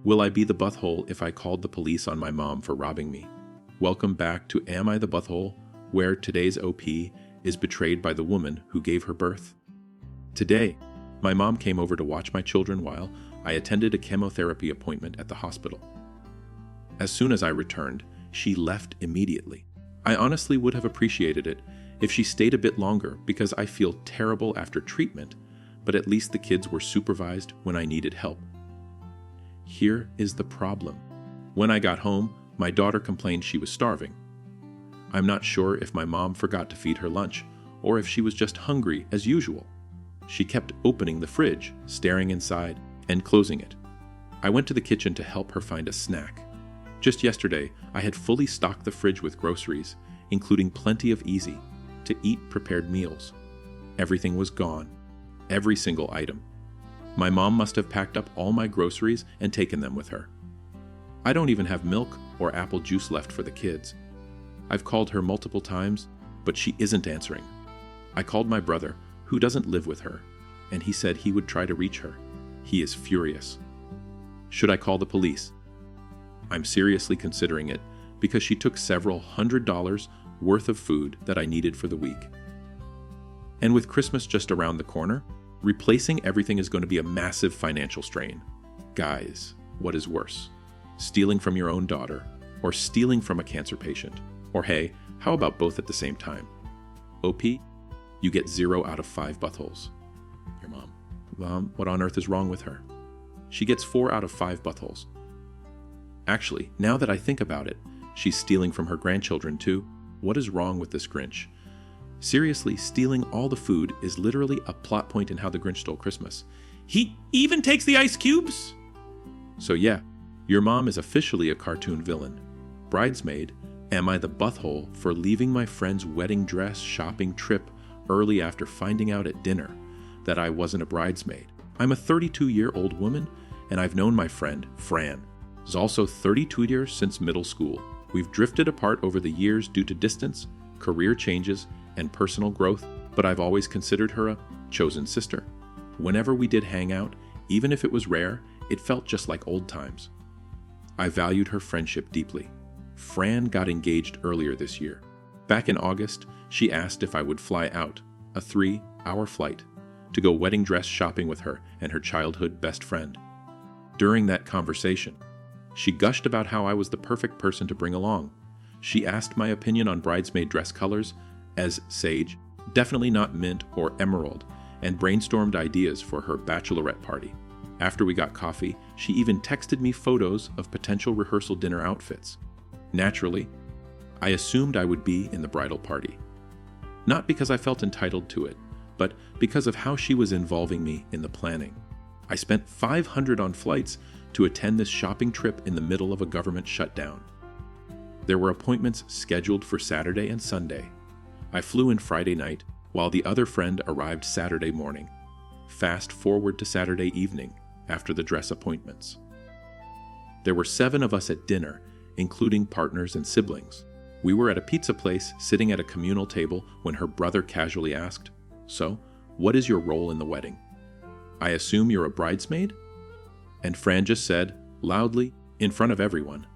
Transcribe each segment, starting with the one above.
Will I be the butthole if I called the police on my mom for robbing me? Welcome back to Am I the Butthole, where today's OP is betrayed by the woman who gave her birth. Today, my mom came over to watch my children while I attended a chemotherapy appointment at the hospital. As soon as I returned, she left immediately. I honestly would have appreciated it if she stayed a bit longer because I feel terrible after treatment, but at least the kids were supervised when I needed help. Here is the problem. When I got home, my daughter complained she was starving. I'm not sure if my mom forgot to feed her lunch or if she was just hungry as usual. She kept opening the fridge, staring inside, and closing it. I went to the kitchen to help her find a snack. Just yesterday, I had fully stocked the fridge with groceries, including plenty of easy-to-eat prepared meals. Everything was gone. Every single item. My mom must have packed up all my groceries and taken them with her. I don't even have milk or apple juice left for the kids. I've called her multiple times, but she isn't answering. I called my brother, who doesn't live with her, and he said he would try to reach her. He is furious. Should I call the police? I'm seriously considering it because she took several $100s worth of food that I needed for the week. And with Christmas just around the corner, replacing everything is going to be a massive financial strain. Guys, what is worse? Stealing from your own daughter, or stealing from a cancer patient? Or hey, how about both at the same time? OP, you get 0 out of 5 buttholes. Your mom, what on earth is wrong with her? She gets 4 out of 5 buttholes. Actually, now that I think about it, she's stealing from her grandchildren too. What is wrong with this Grinch? Seriously, stealing all the food is literally a plot point in How the Grinch Stole Christmas. He even takes the ice cubes? So yeah, your mom is officially a cartoon villain. Bridesmaid, am I the butthole for leaving my friend's wedding dress shopping trip early after finding out at dinner that I wasn't a bridesmaid? I'm a 32-year-old woman, and I've known my friend, Fran, who's also 32 years since middle school. We've drifted apart over the years due to distance, career changes, and personal growth, but I've always considered her a chosen sister. Whenever we did hang out, even if it was rare, it felt just like old times. I valued her friendship deeply. Fran got engaged earlier this year. Back in August, she asked if I would fly out, a 3-hour flight, to go wedding dress shopping with her and her childhood best friend. During that conversation, she gushed about how I was the perfect person to bring along. She asked my opinion on bridesmaid dress colors, as sage, definitely not mint or emerald, and brainstormed ideas for her bachelorette party. After we got coffee, she even texted me photos of potential rehearsal dinner outfits. Naturally, I assumed I would be in the bridal party. Not because I felt entitled to it, but because of how she was involving me in the planning. I spent $500 on flights to attend this shopping trip in the middle of a government shutdown. There were appointments scheduled for Saturday and Sunday. I flew in Friday night, while the other friend arrived Saturday morning. Fast forward to Saturday evening, after the dress appointments. There were 7 of us at dinner, including partners and siblings. We were at a pizza place, sitting at a communal table, when her brother casually asked, "So, what is your role in the wedding? I assume you're a bridesmaid?" And Fran just said, loudly, in front of everyone,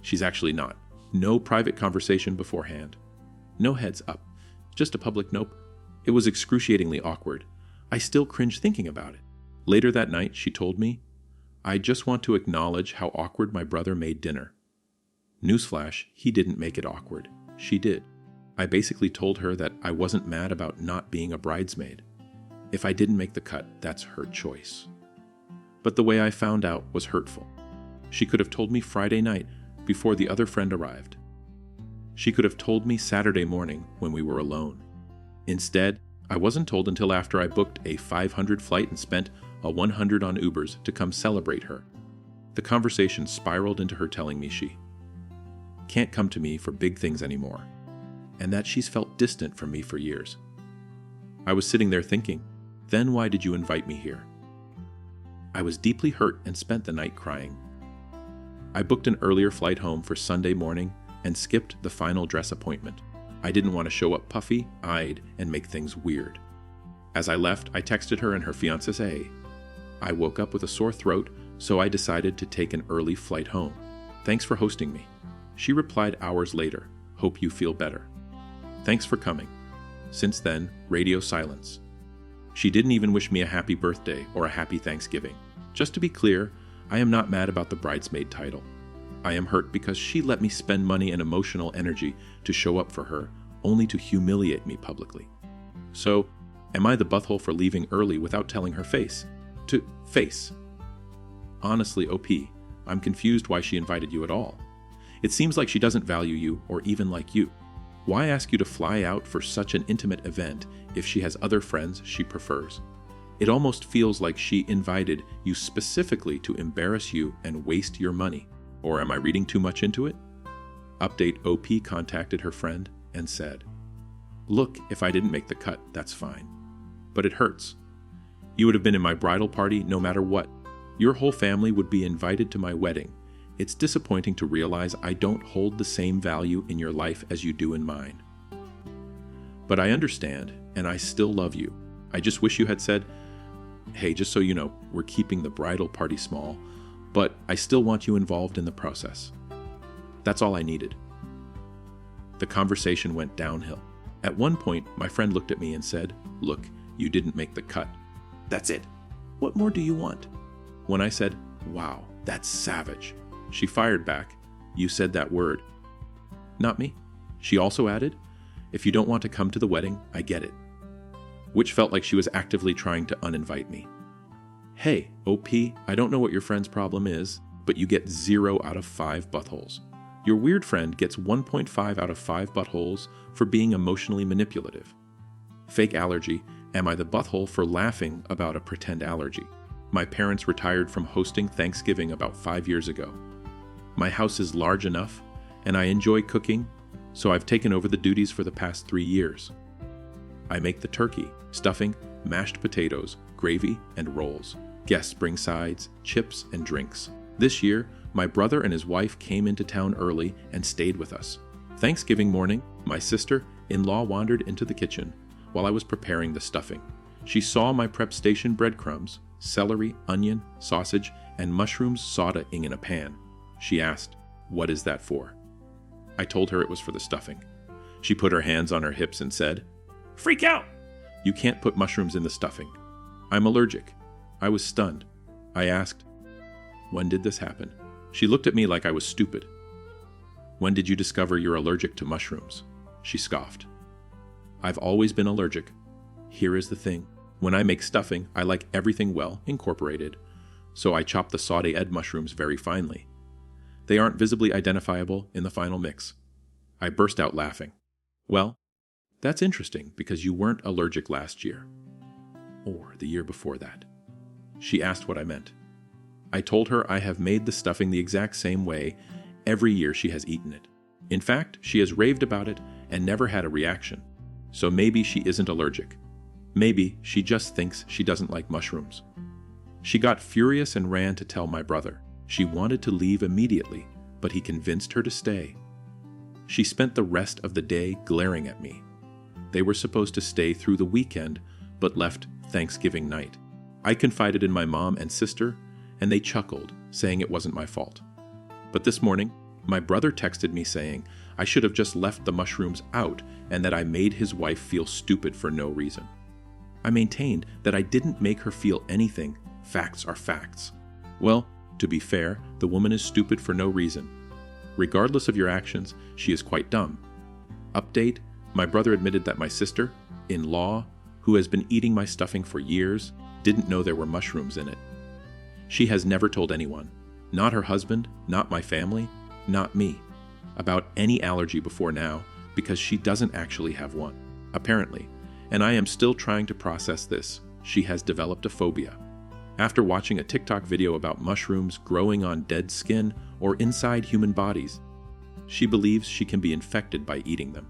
"She's actually not. No private conversation beforehand. No heads up. Just a public nope." It was excruciatingly awkward. I still cringe thinking about it. Later that night, she told me, "I just want to acknowledge how awkward my brother made dinner." Newsflash, he didn't make it awkward. She did. I basically told her that I wasn't mad about not being a bridesmaid. If I didn't make the cut, that's her choice. But the way I found out was hurtful. She could have told me Friday night before the other friend arrived. She could have told me Saturday morning when we were alone. Instead, I wasn't told until after I booked a $500 flight and spent a $100 on Ubers to come celebrate her. The conversation spiraled into her telling me she can't come to me for big things anymore, and that she's felt distant from me for years. I was sitting there thinking, then why did you invite me here? I was deeply hurt and spent the night crying. I booked an earlier flight home for Sunday morning and skipped the final dress appointment. I didn't want to show up puffy-eyed and make things weird. As I left, I texted her and her fiancé. I woke up with a sore throat, so I decided to take an early flight home. Thanks for hosting me. She replied hours later, hope you feel better. Thanks for coming. Since then, radio silence. She didn't even wish me a happy birthday or a happy Thanksgiving. Just to be clear, I am not mad about the Bridesmaid title. I am hurt because she let me spend money and emotional energy to show up for her, only to humiliate me publicly. So, am I the butthole for leaving early without telling her face? To face. Honestly, OP, I'm confused why she invited you at all. It seems like she doesn't value you or even like you. Why ask you to fly out for such an intimate event if she has other friends she prefers? It almost feels like she invited you specifically to embarrass you and waste your money. Or am I reading too much into it? Update: OP contacted her friend and said, "Look, if I didn't make the cut, that's fine. But it hurts. You would have been in my bridal party no matter what. Your whole family would be invited to my wedding. It's disappointing to realize I don't hold the same value in your life as you do in mine. But I understand, and I still love you. I just wish you had said, hey, just so you know, we're keeping the bridal party small, but I still want you involved in the process." That's all I needed. The conversation went downhill. At one point, my friend looked at me and said, "Look, you didn't make the cut. That's it. What more do you want?" When I said, "Wow, that's savage," she fired back, "You said that word." "Not me." She also added, "If you don't want to come to the wedding, I get it." Which felt like she was actively trying to uninvite me. Hey, OP, I don't know what your friend's problem is, but you get 0 out of 5 buttholes. Your weird friend gets 1.5 out of 5 buttholes for being emotionally manipulative. Fake Allergy, am I the butthole for laughing about a pretend allergy? My parents retired from hosting Thanksgiving about 5 years ago. My house is large enough, and I enjoy cooking, so I've taken over the duties for the past 3 years. I make the turkey, stuffing, mashed potatoes, gravy, and rolls. Guests bring sides, chips, and drinks. This year, my brother and his wife came into town early and stayed with us. Thanksgiving morning, my sister-in-law wandered into the kitchen while I was preparing the stuffing. She saw my prep station breadcrumbs, celery, onion, sausage, and mushrooms sauteing in a pan. She asked, "What is that for?" I told her it was for the stuffing. She put her hands on her hips and said, "Freak out! You can't put mushrooms in the stuffing. I'm allergic." I was stunned. I asked, "When did this happen?" She looked at me like I was stupid. "When did you discover you're allergic to mushrooms?" She scoffed. "I've always been allergic. Here is the thing. When I make stuffing, I like everything well incorporated, so I chop the sauteed mushrooms very finely. They aren't visibly identifiable in the final mix." I burst out laughing. "Well, that's interesting because you weren't allergic last year. Or the year before that." She asked what I meant. I told her I have made the stuffing the exact same way every year she has eaten it. In fact, she has raved about it and never had a reaction. So maybe she isn't allergic. Maybe she just thinks she doesn't like mushrooms. She got furious and ran to tell my brother. She wanted to leave immediately, but he convinced her to stay. She spent the rest of the day glaring at me. They were supposed to stay through the weekend, but left Thanksgiving night. I confided in my mom and sister, and they chuckled, saying it wasn't my fault. But this morning, my brother texted me saying I should have just left the mushrooms out and that I made his wife feel stupid for no reason. I maintained that I didn't make her feel anything. Facts are facts. Well, to be fair, the woman is stupid for no reason. Regardless of your actions, she is quite dumb. Update: my brother admitted that my sister-in-law, who has been eating my stuffing for years, didn't know there were mushrooms in it. She has never told anyone, not her husband, not my family, not me, about any allergy before now because she doesn't actually have one, apparently, and I am still trying to process this. She has developed a phobia. After watching a TikTok video about mushrooms growing on dead skin or inside human bodies, she believes she can be infected by eating them.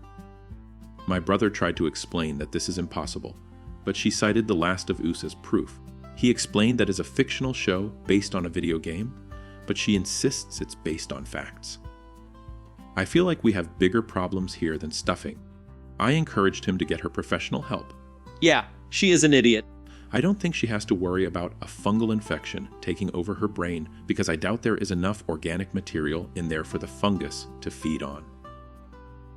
My brother tried to explain that this is impossible, but she cited The Last of Us as proof. He explained that it's a fictional show based on a video game, but she insists it's based on facts. I feel like we have bigger problems here than stuffing. I encouraged him to get her professional help. Yeah, she is an idiot. I don't think she has to worry about a fungal infection taking over her brain because I doubt there is enough organic material in there for the fungus to feed on.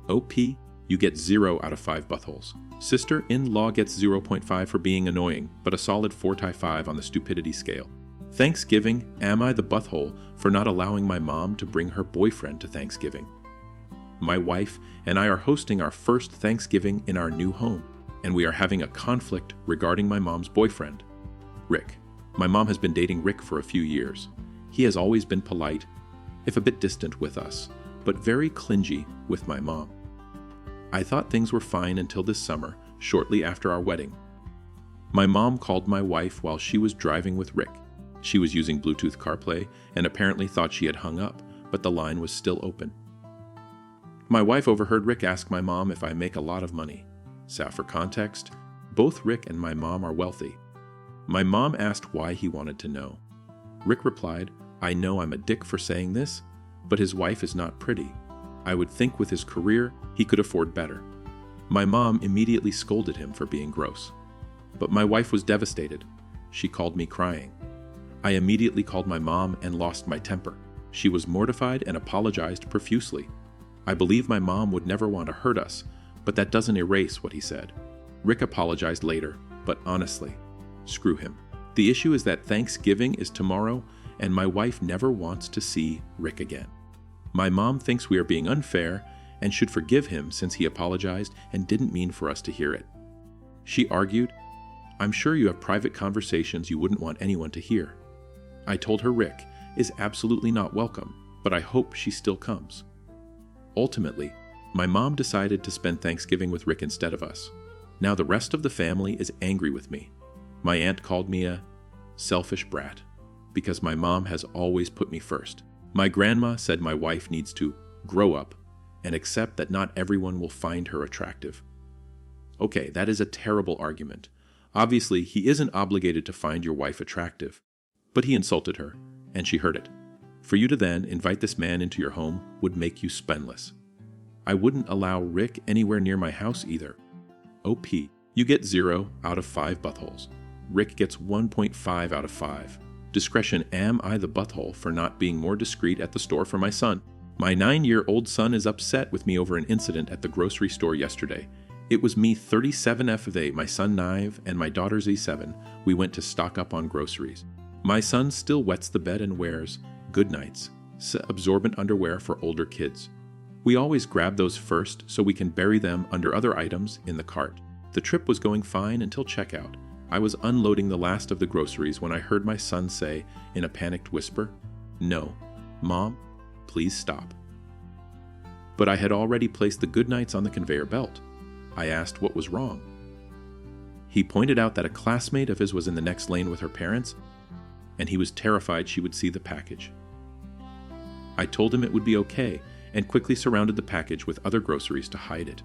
OP, you get 0 out of 5 buttholes. Sister-in-law gets 0.5 for being annoying, but a solid 4/5 on the stupidity scale. Thanksgiving, am I the butthole for not allowing my mom to bring her boyfriend to Thanksgiving? My wife and I are hosting our first Thanksgiving in our new home, and we are having a conflict regarding my mom's boyfriend, Rick. My mom has been dating Rick for a few years. He has always been polite, if a bit distant with us, but very clingy with my mom. I thought things were fine until this summer, shortly after our wedding. My mom called my wife while she was driving with Rick. She was using Bluetooth CarPlay and apparently thought she had hung up, but the line was still open. My wife overheard Rick ask my mom if I make a lot of money. So for context, both Rick and my mom are wealthy. My mom asked why he wanted to know. Rick replied, "I know I'm a dick for saying this, but his wife is not pretty. I would think with his career, he could afford better." My mom immediately scolded him for being gross. But my wife was devastated. She called me crying. I immediately called my mom and lost my temper. She was mortified and apologized profusely. I believe my mom would never want to hurt us, but that doesn't erase what he said. Rick apologized later, but honestly, screw him. The issue is that Thanksgiving is tomorrow, and my wife never wants to see Rick again. My mom thinks we are being unfair and should forgive him since he apologized and didn't mean for us to hear it. She argued, "I'm sure you have private conversations you wouldn't want anyone to hear." I told her Rick is absolutely not welcome, but I hope she still comes. Ultimately, my mom decided to spend Thanksgiving with Rick instead of us. Now the rest of the family is angry with me. My aunt called me a selfish brat because my mom has always put me first. My grandma said my wife needs to grow up and accept that not everyone will find her attractive. Okay, that is a terrible argument. Obviously, he isn't obligated to find your wife attractive, but he insulted her, and she heard it. For you to then invite this man into your home would make you spendless. I wouldn't allow Rick anywhere near my house either. OP, you get 0 out of 5 buttholes. Rick gets 1.5 out of 5. Discretion, am I the butthole for not being more discreet at the store for my son? My 9-year-old son is upset with me over an incident at the grocery store yesterday. It was me 37F of A, my son Nive, and my daughter Z7. We went to stock up on groceries. My son still wets the bed and wears Goodnights, absorbent underwear for older kids. We always grab those first so we can bury them under other items in the cart. The trip was going fine until checkout. I was unloading the last of the groceries when I heard my son say in a panicked whisper, "No, Mom, please stop." But I had already placed the Goodnights on the conveyor belt. I asked what was wrong. He pointed out that a classmate of his was in the next lane with her parents, and he was terrified she would see the package. I told him it would be okay, and quickly surrounded the package with other groceries to hide it.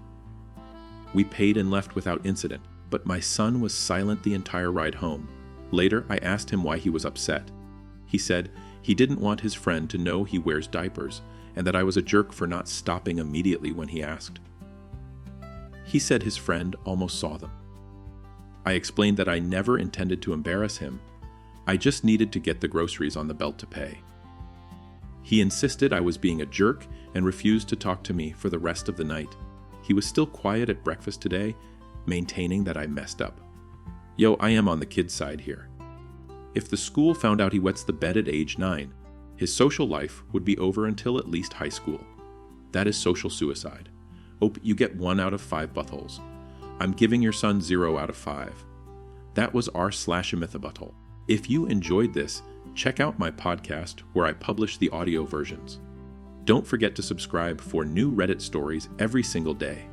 We paid and left without incident, but my son was silent the entire ride home. Later, I asked him why he was upset. He said he didn't want his friend to know he wears diapers, and that I was a jerk for not stopping immediately when he asked. He said his friend almost saw them. I explained that I never intended to embarrass him. I just needed to get the groceries on the belt to pay. He insisted I was being a jerk and refused to talk to me for the rest of the night. He was still quiet at breakfast today, maintaining that I messed up. Yo, I am on the kid's side here. If the school found out he wets the bed at age 9, his social life would be over until at least high school. That is social suicide. Oh, you get 1 out of 5 buttholes. I'm giving your son 0 out of 5. That was r/AmItheAsshole. If you enjoyed this, check out my podcast where I publish the audio versions. Don't forget to subscribe for new Reddit stories every single day.